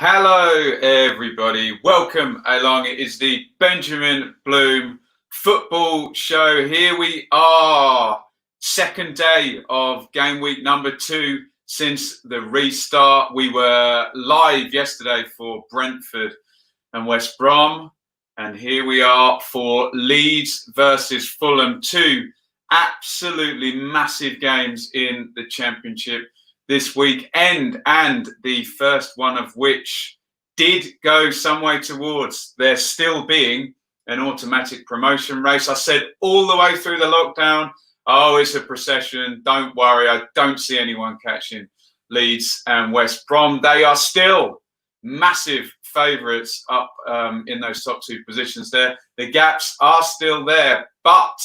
Hello, everybody. Welcome along. It is the Benjamin Bloom football show. Here we are, second day of game week number 2 since the restart. We were live yesterday for Brentford and West Brom, and here we are for Leeds versus Fulham. 2 absolutely massive games in the Championship this weekend, and the first one of which did go some way towards there still being an automatic promotion race. I said all the way through the lockdown, oh, it's a procession. Don't worry, I don't see anyone catching Leeds and West Brom. They are still massive favourites up in those top 2 positions there. The gaps are still there, but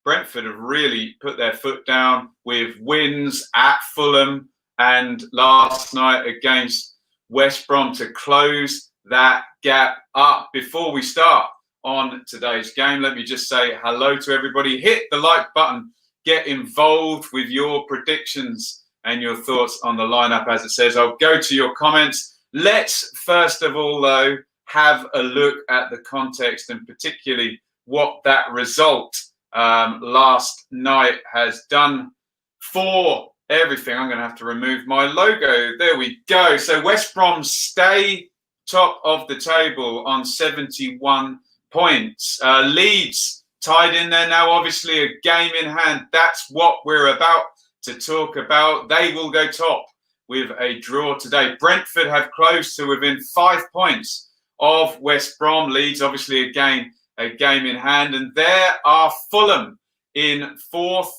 Brentford have really put their foot down with wins at Fulham and last night against West Brom to close that gap up. Before we start on today's game, let me just say hello to everybody. Hit the like button. Get involved with your predictions and your thoughts on the lineup. As it says, I'll go to your comments. Let's first of all, though, have a look at the context and particularly what that result last night has done for everything. I'm going to have to remove my logo. There we go. So West Brom stay top of the table on 71 points. Leeds tied in there now, obviously a game in hand. That's what we're about to talk about. They will go top with a draw today. Brentford have closed to within 5 points of West Brom. Leeds, obviously a game in hand. And there are Fulham in 4th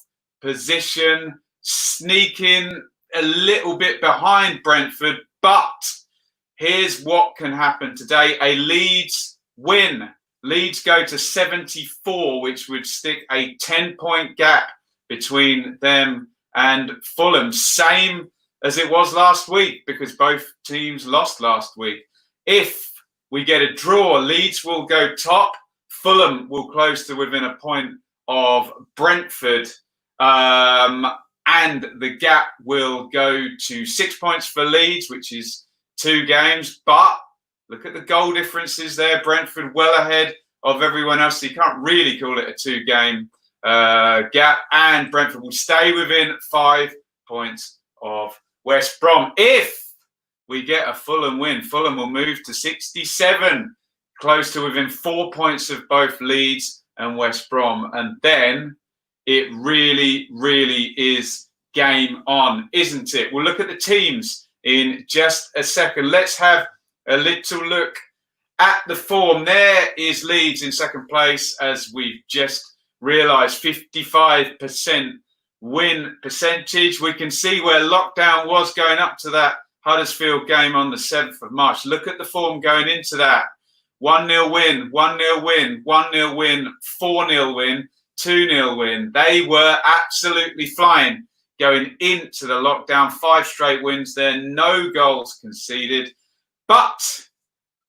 position, sneaking a little bit behind Brentford, but here's what can happen today. A Leeds win. Leeds go to 74, which would stick a 10-point gap between them and Fulham. Same as it was last week, because both teams lost last week. If we get a draw, Leeds will go top. Fulham will close to within a point of Brentford. And the gap will go to 6 points for Leeds, which is 2 games. But look at the goal differences there. Brentford well ahead of everyone else. So you can't really call it a 2-game gap. And Brentford will stay within 5 points of West Brom. If we get a Fulham win, Fulham will move to 67, close to within 4 points of both Leeds and West Brom. And then it really, really is game on, isn't it? We'll look at the teams in just a second. Let's have a little look at the form. There is Leeds in second place, as we've just realised, 55% win percentage. We can see where lockdown was going up to that Huddersfield game on the 7th of March. Look at the form going into that. 1-0 win, 1-0 win, 1-0 win, 4-0 win, 2-0 win. They were absolutely flying going into the lockdown. 5 straight wins there, no goals conceded. But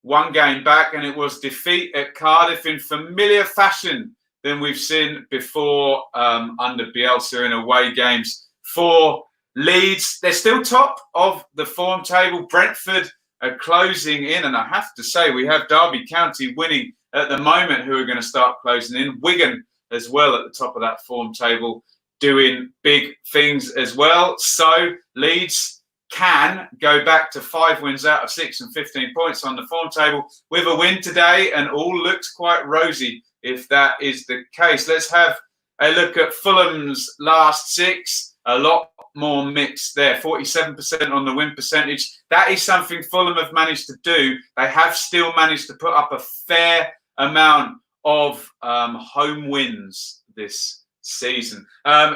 1 game back, and it was defeat at Cardiff in familiar fashion than we've seen before under Bielsa in away games for Leeds. They're still top of the form table. Brentford are closing in, and I have to say we have Derby County winning at the moment, who are going to start closing in. Wigan as well at the top of that form table, doing big things as well. So Leeds can go back to 5 wins out of 6 and 15 points on the form table with a win today, and all looks quite rosy if that is the case. Let's have a look at Fulham's last 6. A lot more mixed there. 47% on the win percentage. That is something Fulham have managed to do. They have still managed to put up a fair amount of home wins this season.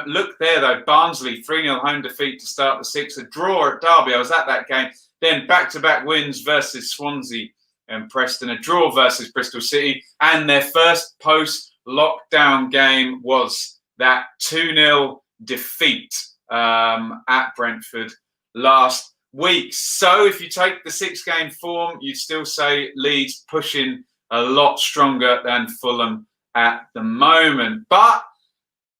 Look there, though. Barnsley, 3-0 home defeat to start the 6th. A draw at Derby. I was at that game. Then back-to-back wins versus Swansea and Preston. A draw versus Bristol City. And their first post-lockdown game was that 2-0 defeat at Brentford last week. So if you take the 6-game form, you'd still say Leeds pushing a lot stronger than Fulham at the moment. But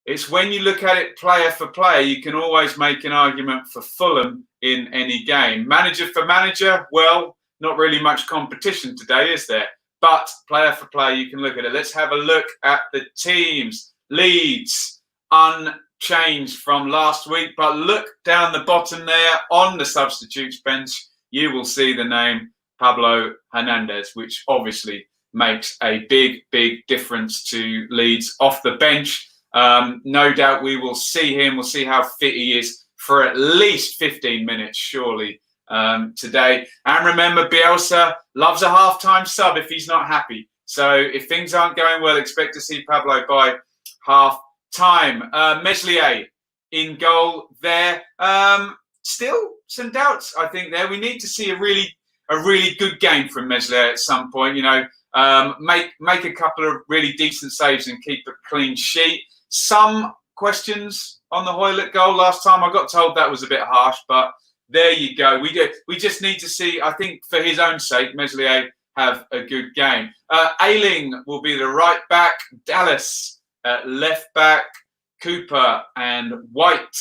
it's when you look at it player for player, you can always make an argument for Fulham in any game. Manager for manager, well, not really much competition today, is there? But player for player, you can look at it. Let's have a look at the teams. Leeds, unchanged from last week, but look down the bottom there on the substitutes bench. You will see the name Pablo Hernandez, which obviously makes a big, big difference to Leeds off the bench. No doubt we will see him. We'll see how fit he is for at least 15 minutes, surely, today. And remember, Bielsa loves a half-time sub if he's not happy. So if things aren't going well, expect to see Pablo by half-time. Meslier in goal there. Still some doubts, I think, there. We need to see a really good game from Meslier at some point. You know, make a couple of really decent saves and keep a clean sheet. Some questions on the Hoylett goal last time. I got told that was a bit harsh, but there you go. We just need to see, I think, for his own sake, Meslier have a good game. Ayling will be the right back. Dallas at left back. Cooper and White,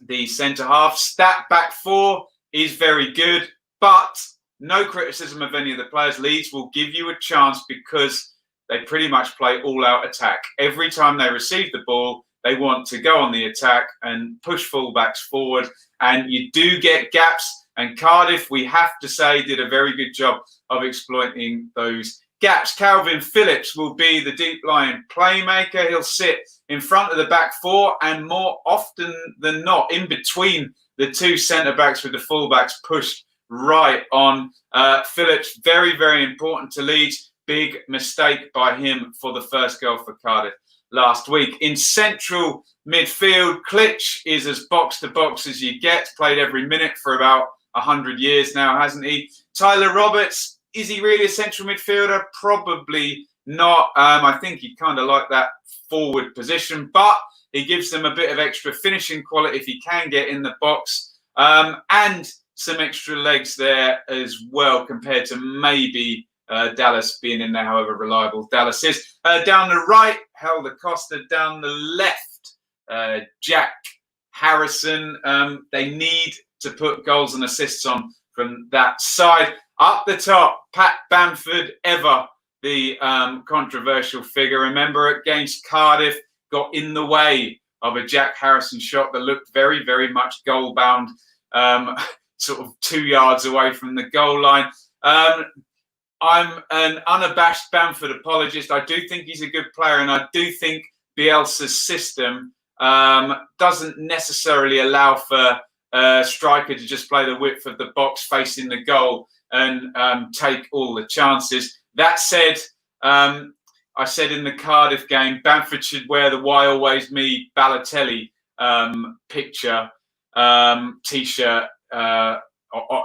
the centre half. That back four is very good, but no criticism of any of the players. Leeds will give you a chance because they pretty much play all-out attack. Every time they receive the ball, they want to go on the attack and push fullbacks forward. And you do get gaps. And Cardiff, we have to say, did a very good job of exploiting those gaps. Calvin Phillips will be the deep-lying playmaker. He'll sit in front of the back four and more often than not in between the two centre-backs with the fullbacks pushed right on. Phillips, very, very important to Leeds. Big mistake by him for the first goal for Cardiff last week. In central midfield, Klitsch is as box-to-box as you get. Played every minute for about 100 years now, hasn't he? Tyler Roberts, is he really a central midfielder? Probably not. I think he kind of like that forward position, but he gives them a bit of extra finishing quality if he can get in the box. And some extra legs there as well compared to maybe Dallas being in there, however reliable Dallas is. Down the right, Helder Costa. Down the left, Jack Harrison. They need to put goals and assists on from that side. Up the top, Pat Bamford, ever the controversial figure. Remember, against Cardiff, got in the way of a Jack Harrison shot that looked very, very much goal-bound, sort of 2 yards away from the goal line. I'm an unabashed Bamford apologist. I do think he's a good player, and I do think Bielsa's system doesn't necessarily allow for a striker to just play the width of the box facing the goal and take all the chances. That said, I said in the Cardiff game, Bamford should wear the Why Always Me Balotelli picture T-shirt,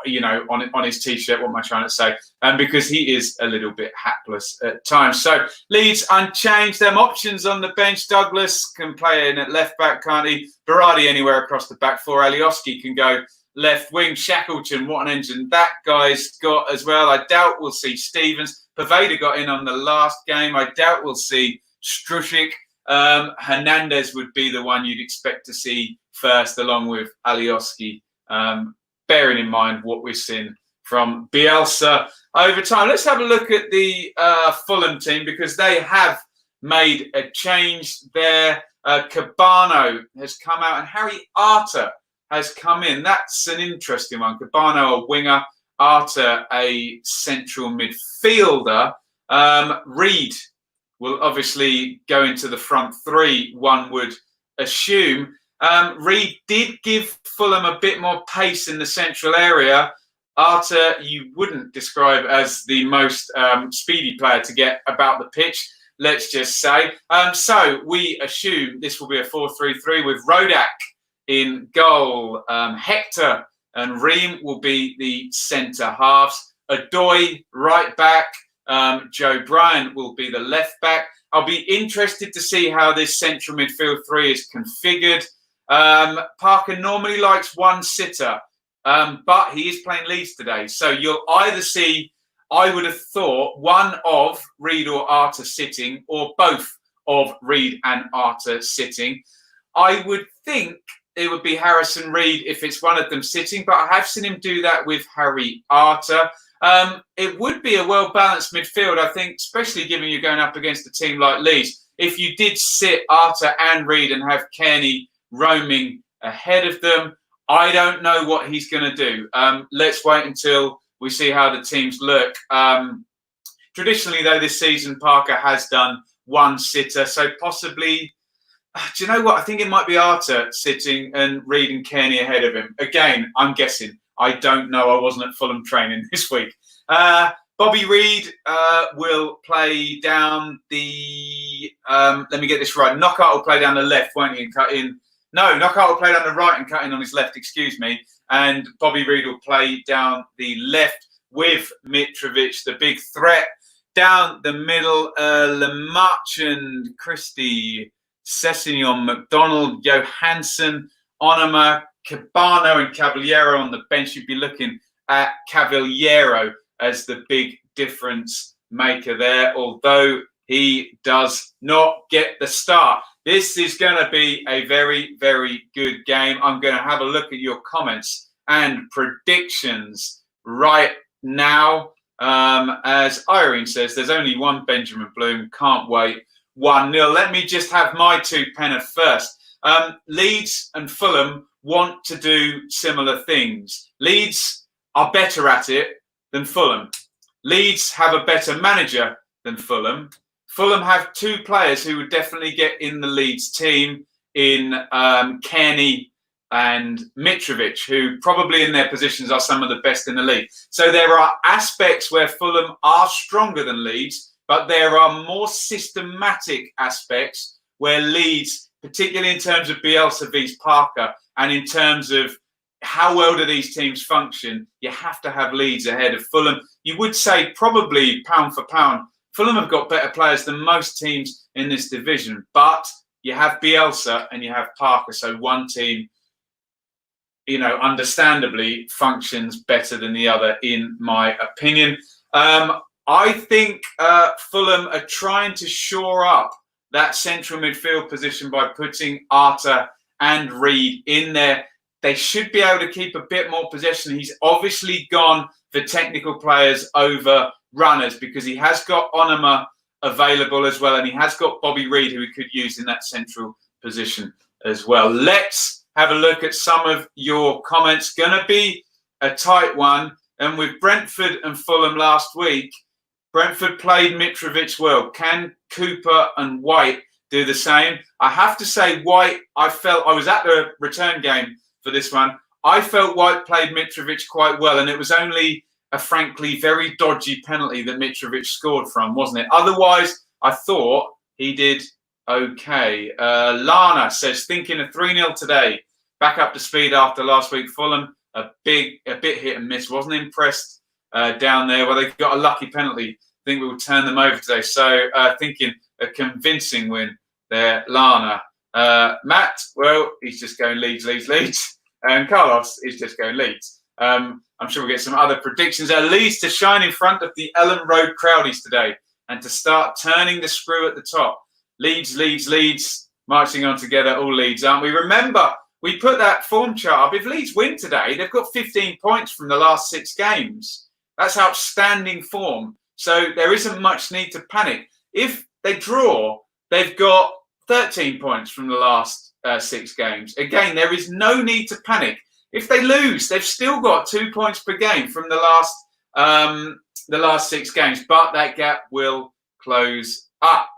you know, on his T-shirt. What am I trying to say? Because he is a little bit hapless at times. So Leeds unchanged. Them options on the bench. Douglas can play in at left back, can't he? Berardi anywhere across the back four. Alioski can go left wing. Shackleton, what an engine that guy's got as well. I doubt we'll see Stevens. Paveda got in on the last game. I doubt we'll see Strusic. Hernandez would be the one you'd expect to see first, along with Alioski. Bearing in mind what we've seen from Bielsa over time. Let's have a look at the Fulham team, because they have made a change there. Cabano has come out and Harry Arter has come in. That's an interesting one. Cabano, a winger. Arter, a central midfielder. Reed will obviously go into the front three, one would assume. Reed did give Fulham a bit more pace in the central area. Arter, you wouldn't describe as the most speedy player to get about the pitch, let's just say. So we assume this will be a 4-3-3 with Rodak in goal. Hector and Ream will be the centre halves. Adoy, right back. Joe Bryant will be the left back. I'll be interested to see how this central midfield three is configured. Parker normally likes one sitter, but he is playing Leeds today. So you'll either see, I would have thought, one of Reed or Arter sitting, or both of Reed and Arter sitting. I would think it would be Harrison Reed if it's one of them sitting, but I have seen him do that with Harry Arter. It would be a well-balanced midfield, I think, especially given you're going up against a team like Leeds. If you did sit Arter and Reed and have Kearney roaming ahead of them, I don't know what he's going to do. Let's wait until we see how the teams look. Traditionally, though, this season, Parker has done one sitter, so possibly... Do you know what? I think it might be Arter sitting and Reed and Kearney ahead of him. Again, I'm guessing. I don't know. I wasn't at Fulham training this week. Bobby Reed will play down the... let me get this right. Knockout will play down the left, won't he? And cut in. No, Knockout will play down the right and cut in on his left, excuse me. And Bobby Reed will play down the left with Mitrovic, the big threat. Down the middle, Lamach and Christie, Sessignon, McDonald, Johansson, Onoma, Cabano and Cavaliero on the bench. You'd be looking at Cavaliero as the big difference maker there, although he does not get the start. This is going to be a very, very good game. I'm going to have a look at your comments and predictions right now. As Irene says, there's only one Benjamin Bloom. Can't wait. 1-0. Let me just have my two penner first. Leeds and Fulham want to do similar things. Leeds are better at it than Fulham. Leeds have a better manager than Fulham. Fulham have two players who would definitely get in the Leeds team in Kearney and Mitrovic, who probably in their positions are some of the best in the league. So there are aspects where Fulham are stronger than Leeds, but there are more systematic aspects where Leeds, particularly in terms of Bielsa vs Parker, and in terms of how well do these teams function, you have to have Leeds ahead of Fulham. You would say probably pound for pound, Fulham have got better players than most teams in this division, but you have Bielsa and you have Parker, so one team, you know, understandably functions better than the other, in my opinion. I think Fulham are trying to shore up that central midfield position by putting Arter and Reed in there. They should be able to keep a bit more possession. He's obviously gone for technical players over runners because he has got Onoma available as well, and he has got Bobby Reed, who he could use in that central position as well. Let's have a look at some of your comments. Going to be a tight one. And with Brentford and Fulham last week, Brentford played Mitrovic well. Can Cooper and White do the same? I have to say, White, I was at the return game for this one. I felt White played Mitrovic quite well, and it was only a frankly very dodgy penalty that Mitrovic scored from, wasn't it? Otherwise, I thought he did okay. Lana says, thinking of 3-0 today. Back up to speed after last week. Fulham, a bit hit and miss. Wasn't impressed down there. Well, they got a lucky penalty. I think we will turn them over today. So thinking a convincing win there, Lana. Matt, well, he's just going Leeds. And Carlos is just going Leeds. I'm sure we'll get some other predictions. Leeds to shine in front of the Ellen Road Crowdies today and to start turning the screw at the top. Leeds, marching on together, all Leeds, aren't we? Remember, we put that form chart up. If Leeds win today, they've got 15 points from the last 6 games. That's outstanding form. So there isn't much need to panic. If they draw, they've got 13 points from the last 6 games. Again, there is no need to panic. If they lose, they've still got 2 points per game from the last 6 games, but that gap will close up.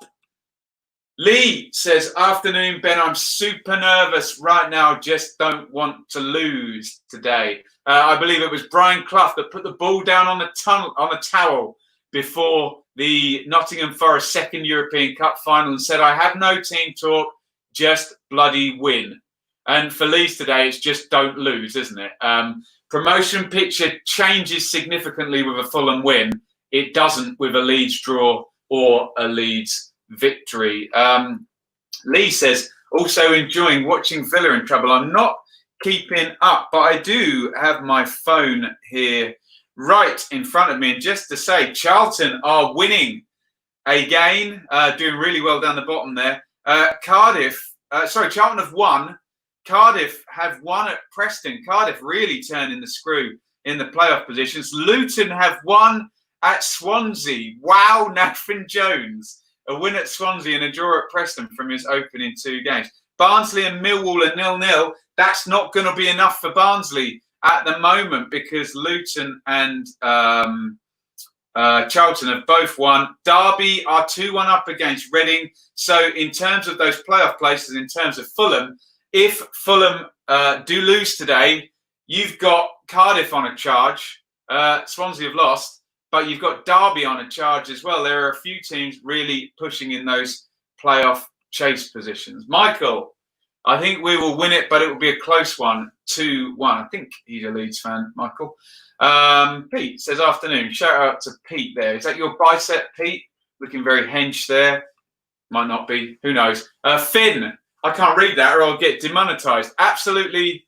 Lee says, afternoon, Ben, I'm super nervous right now. Just don't want to lose today. I believe it was Brian Clough that put the ball down on the towel before the Nottingham Forest second European Cup final and said, I have no team talk, just bloody win. And for Leeds today, it's just don't lose, isn't it? Promotion picture changes significantly with a Fulham win. It doesn't with a Leeds draw or a Leeds victory. Lee says, also enjoying watching Villa in trouble. I'm not keeping up, but I do have my phone here right in front of me. And just to say, Charlton are winning again, doing really well down the bottom there. Charlton have won. Cardiff have won at Preston. Cardiff really turning the screw in the playoff positions. Luton have won at Swansea. Wow, Nathan Jones. A win at Swansea and a draw at Preston from his opening 2 games. Barnsley and Millwall are 0-0. That's not going to be enough for Barnsley at the moment because Luton and Charlton have both won. Derby are 2-1 up against Reading. So in terms of those playoff places, in terms of Fulham, if Fulham do lose today, you've got Cardiff on a charge. Swansea have lost, but you've got Derby on a charge as well. There are a few teams really pushing in those playoff chase positions. Michael, I think we will win it, but it will be a close one, 2-1. I think he's a Leeds fan, Michael. Pete says, afternoon. Shout out to Pete there. Is that your bicep, Pete? Looking very hench there. Might not be. Who knows? Finn, I can't read that or I'll get demonetized. Absolutely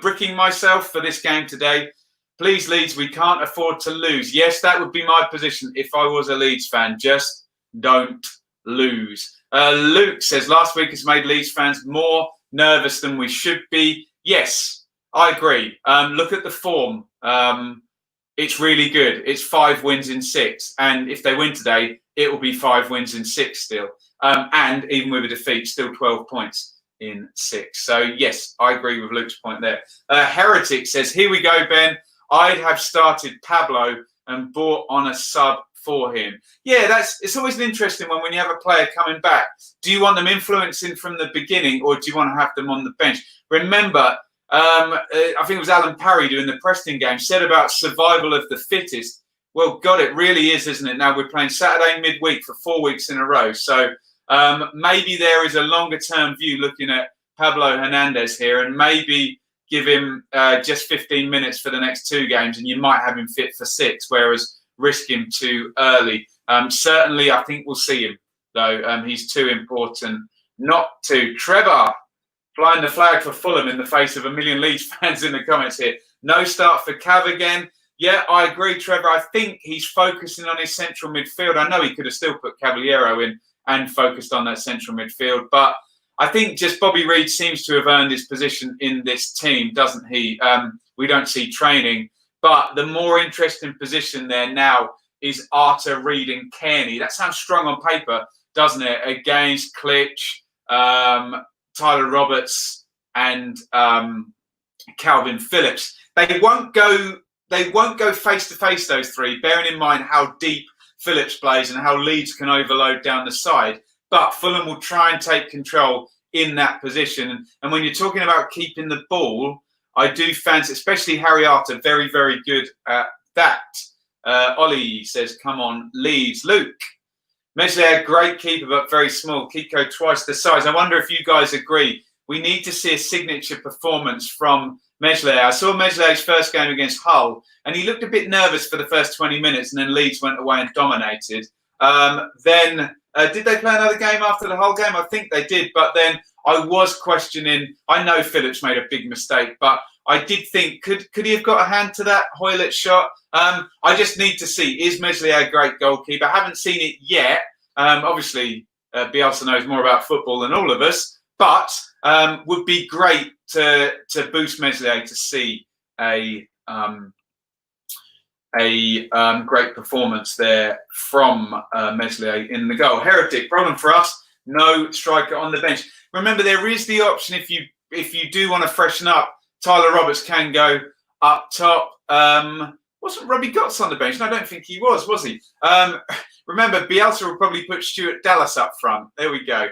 bricking myself for this game today. Please, Leeds, we can't afford to lose. Yes, that would be my position if I was a Leeds fan. Just don't lose. Luke says, last week has made Leeds fans more nervous than we should be. Yes, I agree. Look at the form. It's really good. It's 5 wins in 6. And if they win today, it will be 5 wins in 6 still. And even with a defeat, still 12 points in 6. So, yes, I agree with Luke's point there. Heretic says, here we go, Ben. I'd have started Pablo and bought on a sub for him. Yeah, it's always an interesting one when you have a player coming back. Do you want them influencing from the beginning or do you want to have them on the bench? Remember, I think it was Alan Parry doing the Preston game, said about survival of the fittest. Well, God, it really is, isn't it? Now we're playing Saturday midweek for 4 weeks in a row. So maybe there is a longer term view looking at Pablo Hernandez here and maybe give him just 15 minutes for the next 2 games and you might have him fit for 6, whereas risk him too early. Certainly, I think we'll see him, though. He's too important not to. Trevor, flying the flag for Fulham in the face of a million Leeds fans in the comments here. No start for Cav again. Yeah, I agree, Trevor. I think he's focusing on his central midfield. I know he could have still put Caballero in and focused on that central midfield, but I think just Bobby Reid seems to have earned his position in this team, doesn't he? We don't see training. But the more interesting position there now is Arter, Reid and Kearney. That sounds strong on paper, doesn't it? Against Klitsch, Tyler Roberts and Calvin Phillips. They won't go face to face, those 3, bearing in mind how deep Phillips plays and how Leeds can overload down the side. But Fulham will try and take control in that position. And when you're talking about keeping the ball, I do fancy, especially Harry Arter, very, very good at that. Ollie says, come on, Leeds. Luke, Meslier, great keeper, but very small. Kiko, twice the size. I wonder if you guys agree. We need to see a signature performance from Meslier. I saw Meslier's first game against Hull, and he looked a bit nervous for the first 20 minutes, and then Leeds went away and dominated. Did they play another game after the Hull game? I think they did, but then I was questioning. I know Phillips made a big mistake, but I did think, could he have got a hand to that Hoylett shot? I just need to see, is Meslier a great goalkeeper? I haven't seen it yet. Obviously, Bielsa knows more about football than all of us, but would be great to boost Meslier to see a great performance there from Meslier in the goal. Heretic, problem for us, no striker on the bench. Remember, there is the option if you do want to freshen up, Tyler Roberts can go up top. Wasn't Robbie Gotts on the bench? No, I don't think he was he? Remember, Bielsa will probably put Stuart Dallas up front. There we go.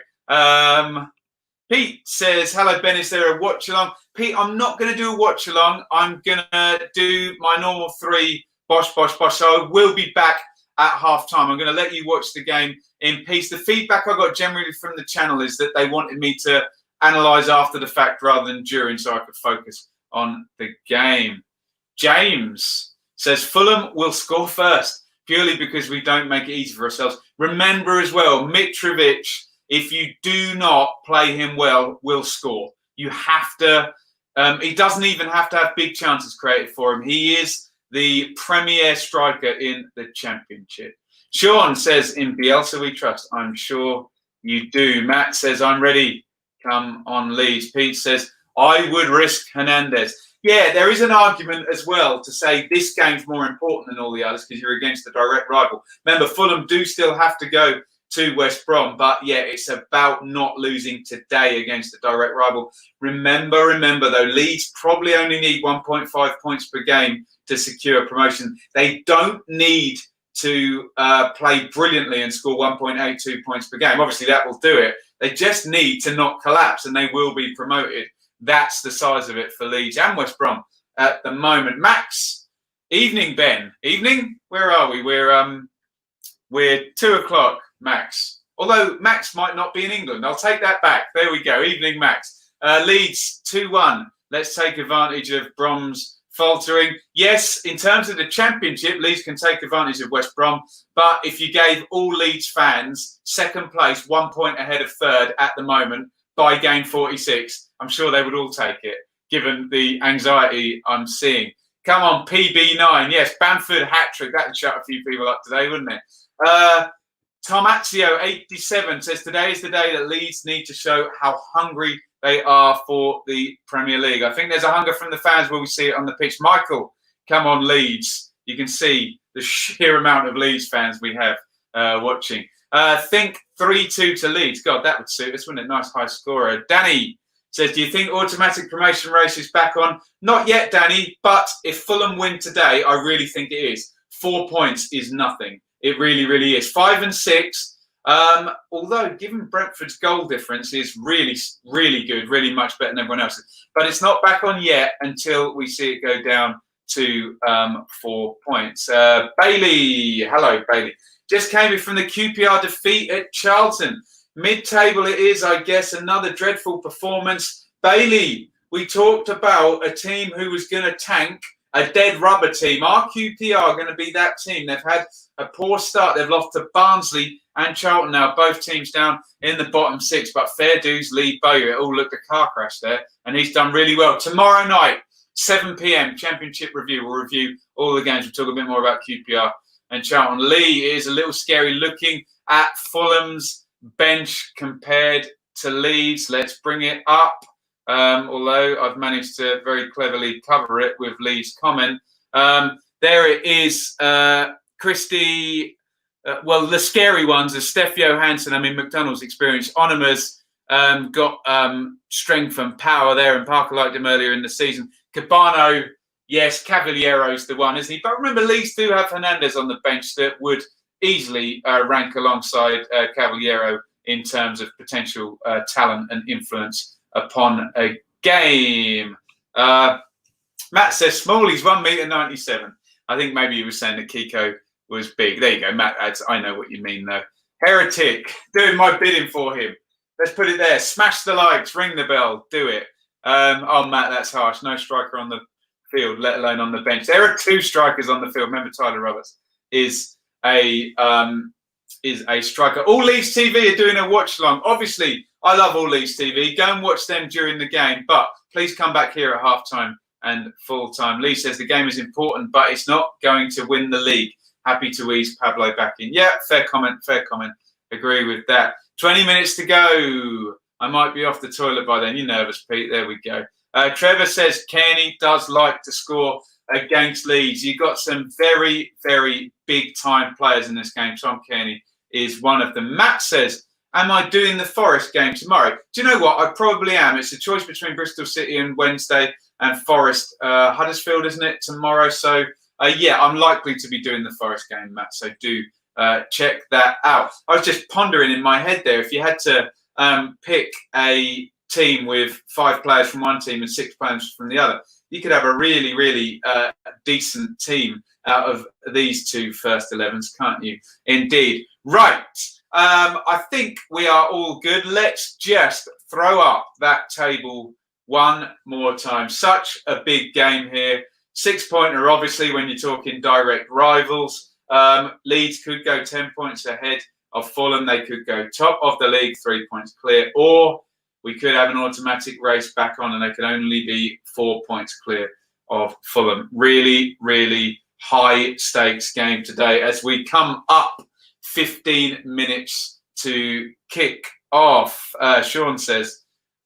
Pete says, hello, Ben, is there a watch-along? Pete, I'm not going to do a watch-along. I'm going to do my normal 3, bosh, bosh, bosh. So I will be back at half-time. I'm going to let you watch the game in peace. The feedback I got generally from the channel is that they wanted me to analyse after the fact rather than during so I could focus on the game. James says, Fulham will score first, purely because we don't make it easy for ourselves. Remember as well, Mitrovic, if you do not play him well, will score. You have to, he doesn't even have to have big chances created for him. He is the premier striker in the Championship. Sean says, in Bielsa we trust. I'm sure you do. Matt says, I'm ready. Come on, Leeds. Pete says, I would risk Hernandez. Yeah, there is an argument as well to say this game's more important than all the others because you're against a direct rival. Remember, Fulham do still have to go to West Brom, but yeah, it's about not losing today against a direct rival. Remember though, Leeds probably only need 1.5 points per game to secure promotion. They don't need to play brilliantly and score 1.82 points per game. Obviously, that will do it. They just need to not collapse and they will be promoted. That's the size of it for Leeds and West Brom at the moment. Max, evening, Ben. Evening? Where are we? We're 2 o'clock, Max. Although Max might not be in England. I'll take that back. There we go. Evening, Max. Leeds 2-1. Let's take advantage of Brom's faltering. Yes, in terms of the Championship, Leeds can take advantage of West Brom. But if you gave all Leeds fans second place, 1 point ahead of third at the moment by game 46, I'm sure they would all take it, given the anxiety I'm seeing. Come on, PB9. Yes, Bamford hat-trick. That would shut a few people up today, wouldn't it? Tomazio 87 says, today is the day that Leeds need to show how hungry they are for the Premier League. I think there's a hunger from the fans. Will we see it on the pitch? Michael, come on, Leeds. You can see the sheer amount of Leeds fans we have watching. Think 3-2 to Leeds. God, that would suit us, wouldn't it? Nice high scorer. Danny says, do you think automatic promotion race is back on? Not yet, Danny, but if Fulham win today, I really think it is. 4 points is nothing. It really, really is. 5 and 6, although given Brentford's goal difference is really, really good, really much better than everyone else's. But it's not back on yet until we see it go down to 4 points. Bailey, hello, Bailey. Just came in from the QPR defeat at Charlton. Mid-table it is, I guess, another dreadful performance. Bailey, we talked about a team who was going to tank, a dead rubber team. Our QPR are going to be that team. They've had a poor start. They've lost to Barnsley and Charlton now, both teams down in the bottom 6. But fair dues, Lee Bowyer. It all looked a car crash there, and he's done really well. Tomorrow night, 7 p.m, Championship Review. We'll review all the games. We'll talk a bit more about QPR and Charlton. Lee is a little scary looking at Fulham's bench compared to Leeds. Let's bring it up. Although I've managed to very cleverly cover it with Lee's comment. There it is. Krissy, well, the scary ones are Steph Johansson. I mean, McDonald's experience. Onema's got strength and power there, and Parker liked him earlier in the season. Cabano, yes, Cavaliero's the one, isn't he? But remember, Leeds do have Hernandez on the bench that would easily rank alongside Cavaliero in terms of potential talent and influence upon a game. Matt says Smalley's 1.97 meters. I think maybe he was saying that Kiko was big. There you go, Matt adds, I know what you mean though. Heretic, doing my bidding for him. Let's put it there. Smash the likes, ring the bell, do it. Oh, Matt, that's harsh. No striker on the field, let alone on the bench. There are 2 strikers on the field. Remember, Tyler Roberts is a striker. All Leeds TV are doing a watch along. Obviously, I love All Leeds TV. Go and watch them during the game, but please come back here at halftime and full time. Lee says the game is important, but it's not going to win the league. Happy to ease Pablo back in. Yeah, fair comment, fair comment. Agree with that. 20 minutes to go. I might be off the toilet by then. You're nervous, Pete. There we go. Trevor says Kearney does like to score against Leeds. You've got some very, very big-time players in this game. Tom Kearney is one of them. Matt says, am I doing the Forest game tomorrow? Do you know what? I probably am. It's a choice between Bristol City on Wednesday and Forest Huddersfield, isn't it, tomorrow? So, yeah, I'm likely to be doing the Forest game, Matt. So do check that out. I was just pondering in my head there, if you had to pick a team with 5 players from one team and 6 players from the other, you could have a really, really decent team out of these 2 first 11s, can't you? Indeed. Right. I think we are all good. Let's just throw up that table one more time. Such a big game here. 6-pointer, obviously, when you're talking direct rivals. Leeds could go 10 points ahead of Fulham. They could go top of the league, 3 points clear, or we could have an automatic race back on and they could only be 4 points clear of Fulham. Really, really high stakes game today as we come up 15 minutes to kick off. Sean says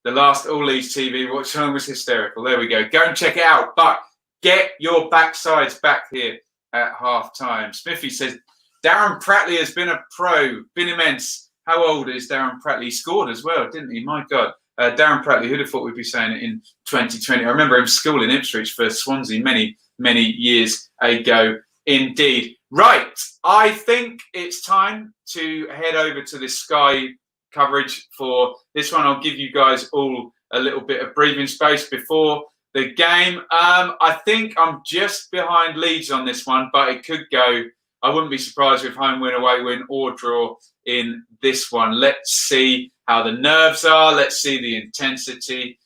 the last All Leeds TV watch along was hysterical. There we go. Go and check it out. But get your backsides back here at half-time. Smithy says, Darren Pratley has been a pro, been immense. How old is Darren Pratley? He scored as well, didn't he? My God. Darren Pratley, who'd have thought we'd be saying it in 2020? I remember him schooling Ipswich for Swansea many, many years ago indeed. Right, I think it's time to head over to the Sky coverage for this one. I'll give you guys all a little bit of breathing space before the game. I think I'm just behind Leeds on this one, but it could go. I wouldn't be surprised with home win, away win, or draw in this one. Let's see how the nerves are. Let's see the intensity.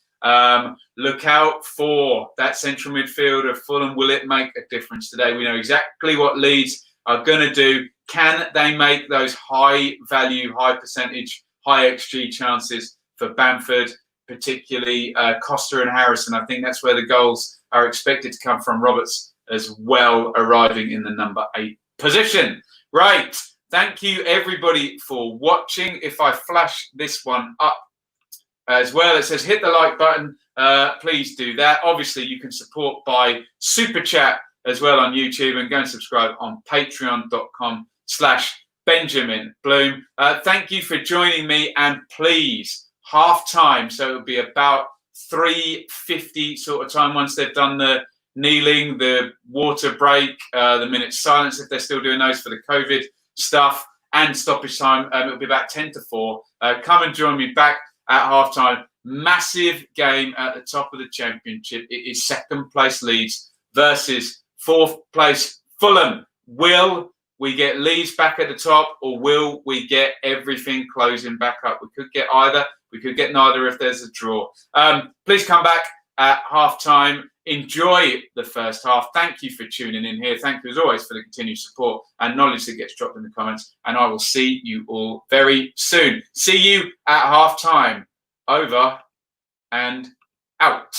Look out for that central midfield of Fulham. Will it make a difference today? We know exactly what Leeds are going to do. Can they make those high value, high percentage, high XG chances for Bamford, particularly Costa and Harrison? I think that's where the goals are expected to come from. Roberts as well, arriving in the number 8 position. Right. Thank you, everybody, for watching. If I flash this one up as well, it says hit the like button. Please do that. Obviously, you can support by super chat as well on YouTube, and go and subscribe on patreon.com/Benjamin Bloom. Thank you for joining me, and please, half time, so it'll be about 3:50 sort of time once they've done the kneeling, the water break, the minute silence if they're still doing those for the COVID stuff, and stoppage time. It'll be about 10 to 4. Come and join me back at half time. Massive game at the top of the championship. It is second place Leeds versus fourth place Fulham. Will we get Leeds back at the top, or will we get everything closing back up? We could get either. We could get neither if there's a draw. Please come back at half time. Enjoy the first half. Thank you for tuning in here. Thank you as always for the continued support and knowledge that gets dropped in the comments. And I will see you all very soon. See you at half time. Over and out.